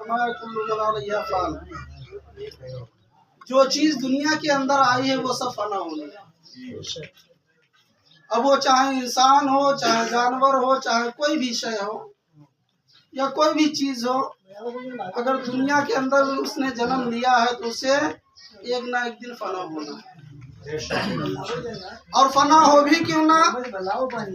فرمایا کل من علیہا فان، جو چیز دنیا کے اندر آئی ہے وہ سب فنا ہونے ہے۔ اب وہ چاہے انسان ہو، چاہے جانور ہو، چاہے کوئی بھی شے ہو یا کوئی بھی چیز ہو، اگر دنیا کے اندر اس نے جنم لیا ہے تو اسے ایک نہ ایک دن فنا ہونا ہے۔ اور فنا ہو بھی کیوں نہ،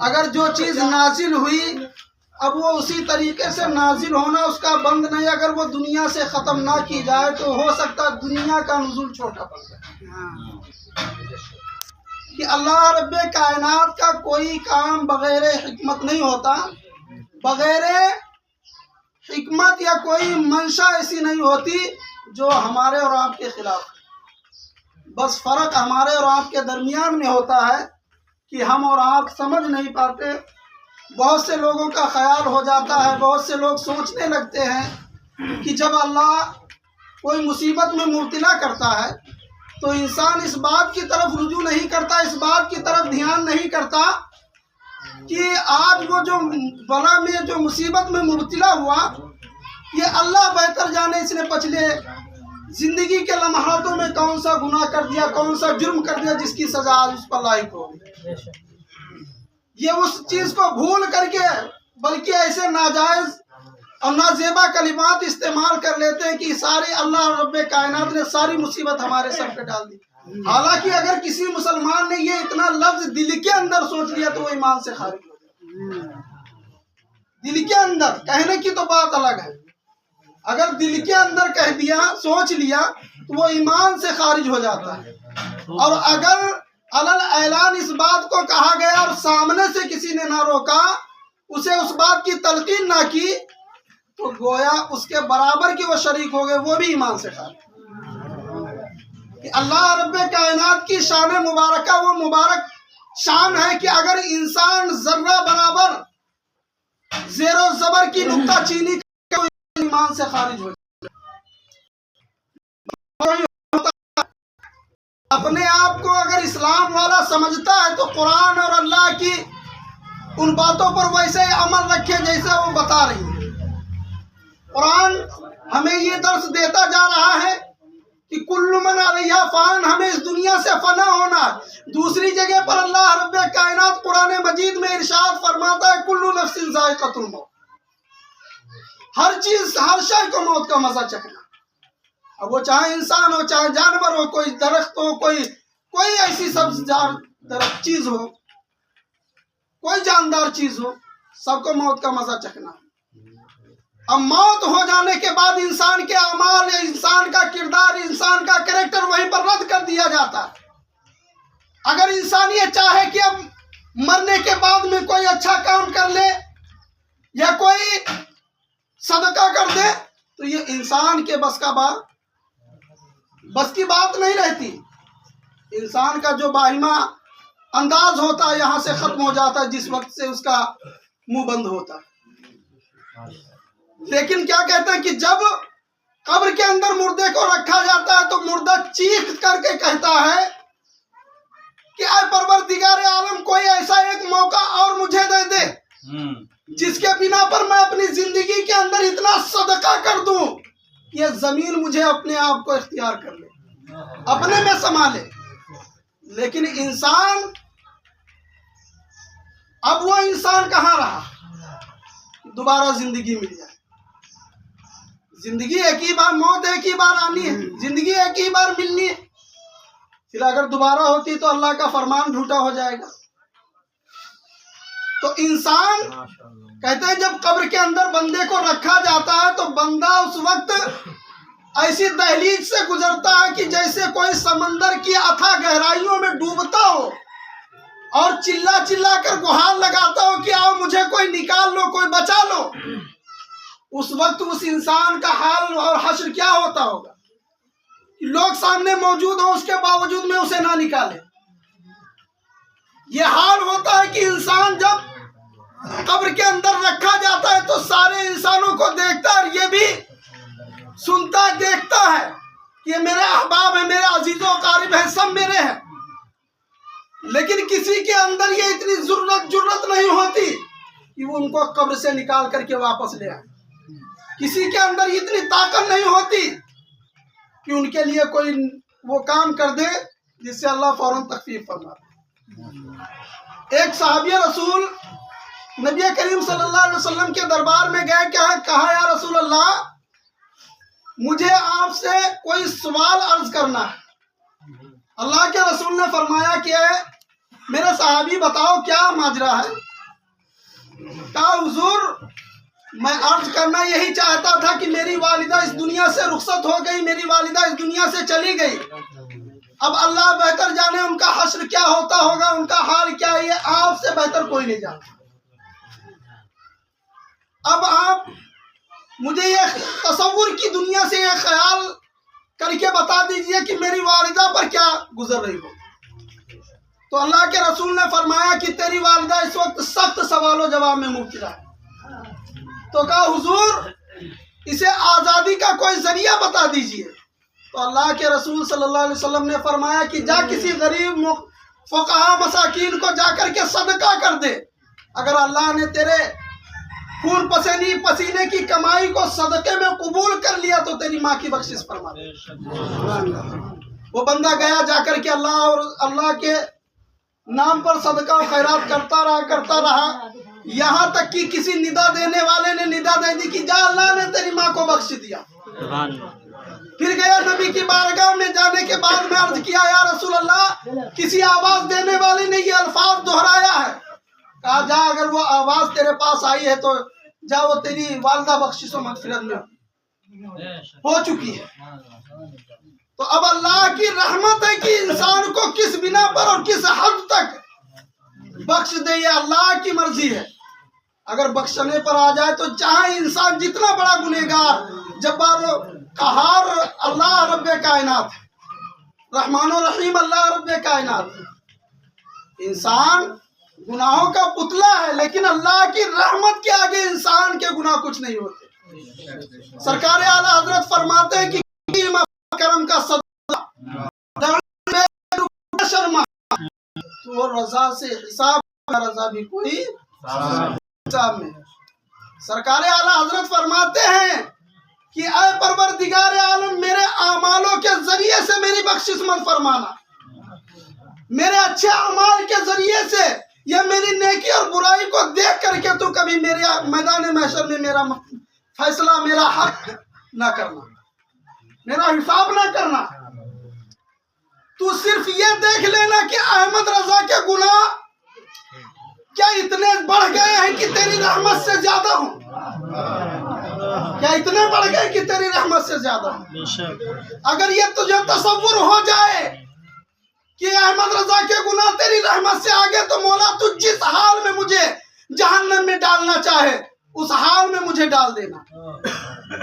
اگر جو چیز نازل ہوئی اب وہ اسی طریقے سے نازل ہونا اس کا بند نہیں، اگر وہ دنیا سے ختم نہ کی جائے تو ہو سکتا ہے دنیا کا نزول چھوٹا پڑ جائے۔ کہ اللہ رب کائنات کا کوئی کام بغیر حکمت نہیں ہوتا، بغیر حکمت یا کوئی منشا ایسی نہیں ہوتی جو ہمارے اور آپ کے خلاف۔ بس فرق ہمارے اور آپ کے درمیان میں ہوتا ہے کہ ہم اور آپ سمجھ نہیں پاتے۔ بہت سے لوگوں کا خیال ہو جاتا ہے، بہت سے لوگ سوچنے لگتے ہیں کہ جب اللہ کوئی مصیبت میں مبتلا کرتا ہے تو انسان اس بات کی طرف رجوع نہیں کرتا، اس بات کی طرف دھیان نہیں کرتا کہ آج وہ جو بلا میں جو مصیبت میں مبتلا ہوا یہ اللہ بہتر جانے اس نے پچھلے زندگی کے لمحاتوں میں کون سا گناہ کر دیا، کون سا جرم کر دیا جس کی سزا آج اس پر لاحق ہوگی۔ یہ اس چیز کو بھول کر کے بلکہ ایسے ناجائز اور نازیبا کلمات استعمال کر لیتے ہیں کہ ساری اللہ رب کائنات نے ساری مصیبت ہمارے سر پہ ڈال دی۔ حالانکہ اگر کسی مسلمان نے یہ اتنا لفظ دل کے اندر سوچ لیا تو وہ ایمان سے خارج ہو جائے۔ دل کے اندر کہنے کی تو بات الگ ہے، اگر دل کے اندر کہہ دیا، سوچ لیا تو وہ ایمان سے خارج ہو جاتا ہے۔ اور اگر علل اعلان اس بات کو کہا گیا اور سامنے سے کسی نے نہ روکا، اسے اس بات کی تلقین نہ کی، تو گویا اس کے برابر کی وہ شریک ہو گئے، وہ بھی ایمان سے خارج۔ کہ اللہ رب کائنات کی شان مبارکہ وہ مبارک شان ہے کہ اگر انسان ذرہ برابر زیر و زبر کی نکتہ چینی کرے تو ایمان سے خارج ہو جائے۔ اپنے آپ کو اگر اسلام والا سمجھتا ہے تو قرآن اور اللہ کی ان باتوں پر ویسے عمل رکھے جیسے وہ بتا رہی ہے۔ قرآن ہمیں یہ درس دیتا جا رہا ہے کہ کل من علیہا فان، ہمیں اس دنیا سے فنا ہونا۔ دوسری جگہ پر اللہ رب کائنات قرآن مجید میں ارشاد فرماتا ہے کل نفس ذائقۃ الموت، ہر چیز ہر شے کو موت کا مزہ چکھنا۔ اب وہ چاہے انسان ہو، چاہے جانور ہو، کوئی درخت ہو، کوئی ایسی سبزدار درخت چیز ہو، کوئی جاندار چیز ہو، سب کو موت کا مزہ چکھنا۔ اب موت ہو جانے کے بعد انسان کے اعمال، انسان کا کردار، انسان کا کریکٹر وہیں پر رد کر دیا جاتا ہے۔ اگر انسان یہ چاہے کہ اب مرنے کے بعد میں کوئی اچھا کام کر لے یا کوئی صدقہ کر دے تو یہ انسان کے بس کی بات نہیں رہتی۔ انسان کا جو باہمہ انداز ہوتا ہے یہاں سے ختم ہو جاتا ہے جس وقت سے اس کا منہ بند ہوتا ہے۔ لیکن کیا کہتے ہیں کہ جب قبر کے اندر مردے کو رکھا جاتا ہے تو مردہ چیخ کر کے کہتا ہے کہ اے پروردگار عالم کوئی ایسا ایک موقع اور مجھے دے دے جس کے بنا پر میں اپنی زندگی کے اندر اتنا صدقہ کر دوں کہ یہ زمین مجھے اپنے آپ کو اختیار کر لے، اپنے میں سما لے۔ لیکن انسان، اب وہ انسان کہاں رہا دوبارہ زندگی مل جائے؟ زندگی ایک ہی بار، موت ایک ہی بار آنی ہے، زندگی ایک ہی بار ملنی ہے۔ پھر اگر دوبارہ ہوتی تو اللہ کا فرمان جھوٹا ہو جائے گا۔ تو انسان کہتے ہیں جب قبر کے اندر بندے کو رکھا جاتا ہے تو بندہ اس وقت ایسی دہلیز سے گزرتا ہے کہ جیسے کوئی سمندر کی اتھاہ گہرائیوں میں ڈوبتا ہو اور چلا چلا کر گہار لگاتا ہو کہ آؤ مجھے کوئی نکال لو، کوئی بچا لو۔ اس وقت اس انسان کا حال اور حشر کیا ہوتا ہوگا؟ لوگ سامنے موجود ہوں، اس کے باوجود میں اسے نہ نکالے۔ یہ حال ہوتا ہے کہ انسان جب قبر کے اندر رکھا جاتا ہے تو سارے انسانوں کو دیکھتا ہے اور یہ بھی سنتا دیکھتا ہے کہ یہ میرے احباب ہیں، میرے عزیز و اقارب ہیں، سب میرے ہیں۔ لیکن کسی کے اندر یہ اتنی جرت نہیں ہوتی کہ وہ ان کو قبر سے نکال کر کے واپس لے آئے۔ کسی کے اندر اتنی طاقت نہیں ہوتی کہ ان کے لیے کوئی وہ کام کر دے جس سے اللہ فوراً تخفیف فرما دے۔ ایک صحابی رسول نبی کریم صلی اللہ علیہ وسلم کے دربار میں گئے، کہا یا رسول اللہ مجھے آپ سے کوئی سوال عرض کرنا ہے۔ اللہ کے رسول نے فرمایا کہ میرے صحابی بتاؤ کیا ماجرا ہے؟ کہا حضور میں عرض کرنا یہی چاہتا تھا کہ میری والدہ اس دنیا سے رخصت ہو گئی، میری والدہ اس دنیا سے چلی گئی، اب اللہ بہتر جانے ان کا حشر کیا ہوتا ہوگا، ان کا حال کیا ہے، یہ آپ سے بہتر کوئی نہیں جانتا۔ اب آپ مجھے یہ تصور کی دنیا سے یہ خیال کر کے بتا دیجئے کہ میری والدہ پر کیا گزر رہی ہو۔ تو اللہ کے رسول نے فرمایا کہ تیری والدہ اس وقت سخت سوال و جواب میں مبتلا ہے۔ تو کہا حضور اسے آزادی کا کوئی ذریعہ بتا دیجئے۔ تو اللہ کے رسول صلی اللہ علیہ وسلم نے فرمایا کہ جا کسی غریب فقراء مساکین کو جا کر کے صدقہ کر دے، اگر اللہ نے تیرے خون پسینے کی کمائی کو صدقے میں قبول کر لیا تو تیری ماں کی بخشش فرما دے۔ وہ بندہ گیا، جا کر کے اللہ کے نام پر صدقہ و خیرات کرتا رہا یہاں تک کہ کسی ندا دینے والے نے ندا دے دی کہ جا اللہ نے تیری ماں کو بخش دیا۔ پھر گیا نبی کی بارگاہ میں، جانے کے بعد میں عرض کیا یا رسول اللہ کسی آواز دینے والے نے یہ الفاظ دہرایا ہے۔ کہا جا اگر وہ آواز تیرے پاس آئی ہے تو جا وہ تیری والدہ بخشش و مغفرت میں ہو چکی ہے۔ تو اب اللہ کی رحمت ہے کہ انسان کو کس بنا پر اور کس حد تک بخش دے، یہ اللہ کی مرضی ہے۔ اگر بخشنے پر آ جائے تو چاہے انسان جتنا بڑا گنہگار جبار و قہار اللہ رب کائنات ہے، رحمان و رحیم اللہ رب کائنات ہے، انسان گناہوں کا پتلا ہے، لیکن اللہ کی رحمت کے آگے انسان کے گناہ کچھ نہیں ہوتے۔ سرکار اعلیٰ حضرت فرماتے ہیں کہ کرم کا صدقہ شرما تو رضا سے حساب کا رضا بھی کوئی حساب میں۔ سرکار اعلیٰ حضرت فرماتے ہیں کہ اے پروردگار عالم میرے اعمالوں کے ذریعے سے میری بخشش مت فرمانا، میرے اچھے اعمال کے ذریعے سے یا میری نیکی اور برائی کو دیکھ کر کے تو کبھی میرے میدان محشر میں میرا فیصلہ، میرا حق نہ کرنا، میرا حساب نہ کرنا۔ تو صرف یہ دیکھ لینا کہ احمد رضا کے گناہ کیا اتنے بڑھ گئے ہیں کہ تیری رحمت سے زیادہ ہوں؟ کیا اتنے بڑھ گئے کہ تیری رحمت سے زیادہ ہوں؟ اگر یہ تجھے تصور ہو جائے کہ احمد رضا کے گناہ تیری رحمت سے آگے، تو مولا تو جس حال میں مجھے جہنم میں ڈالنا چاہے اس حال میں مجھے ڈال دینا۔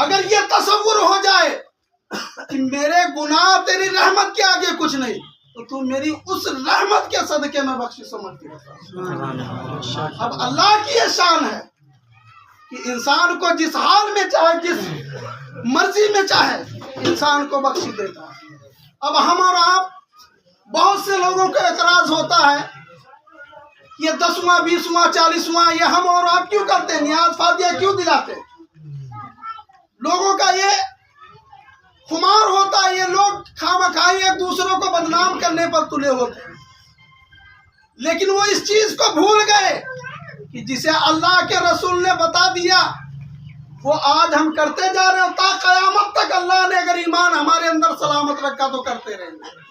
اگر یہ تصور ہو جائے کہ میرے گناہ تیری رحمت کے آگے کچھ نہیں، تو تو میری اس رحمت کے صدقے میں بخشش و مغفرت۔ اب اللہ کی یہ شان ہے کہ انسان کو جس حال میں چاہے، جس مرضی میں چاہے انسان کو بخش دیتا ہے۔ اب ہم اور آپ بہت سے لوگوں کا اعتراض ہوتا ہے یہ 10واں 20واں 40واں یہ ہم اور آپ کیوں کرتے ہیں، نیاز فاتحہ کیوں دلاتے ہیں؟ لوگوں کا یہ خمار ہوتا ہے، یہ لوگ خامخواہ ایک دوسروں کو بدنام کرنے پر تلے ہوتے ہیں، لیکن وہ اس چیز کو بھول گئے کہ جسے اللہ کے رسول نے بتا دیا وہ آج ہم کرتے جا رہے ہیں، تا قیامت تک اللہ نے اگر ایمان ہمارے اندر سلامت رکھا تو کرتے رہیں گے۔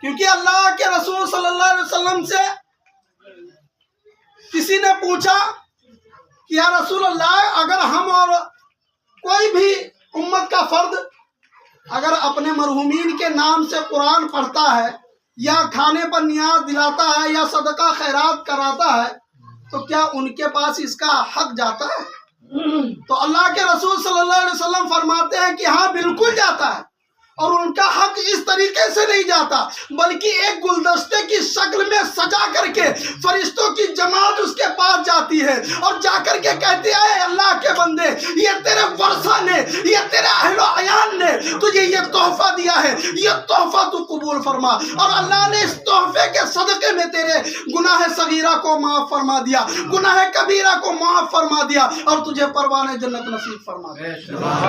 کیونکہ اللہ کے رسول صلی اللہ علیہ وسلم سے کسی نے پوچھا کہ یا رسول اللہ اگر ہم اور کوئی بھی امت کا فرد اگر اپنے مرحومین کے نام سے قرآن پڑھتا ہے یا کھانے پر نیاز دلاتا ہے یا صدقہ خیرات کراتا ہے تو کیا ان کے پاس اس کا حق جاتا ہے؟ تو اللہ کے رسول صلی اللہ علیہ وسلم فرماتے ہیں کہ ہاں بالکل جاتا ہے، اور ان کا حق اس طریقے سے نہیں جاتا بلکہ ایک گلدستے کی شکل میں سجا کر کے فرشتوں کی جماعت اس کے پاس جاتی ہے اور جا کر کے کہتی ہے اے اللہ کے بندے، یہ تیرے ورثہ نے، یہ تیرے اہل و عیان نے تجھے یہ تحفہ دیا ہے، یہ تحفہ تو قبول فرما۔ اور اللہ نے اس تحفے کے صدقے میں تیرے گناہ صغیرہ کو معاف فرما دیا، گناہ کبیرہ کو معاف فرما دیا، اور تجھے پروان جنت نصیب فرما دیا۔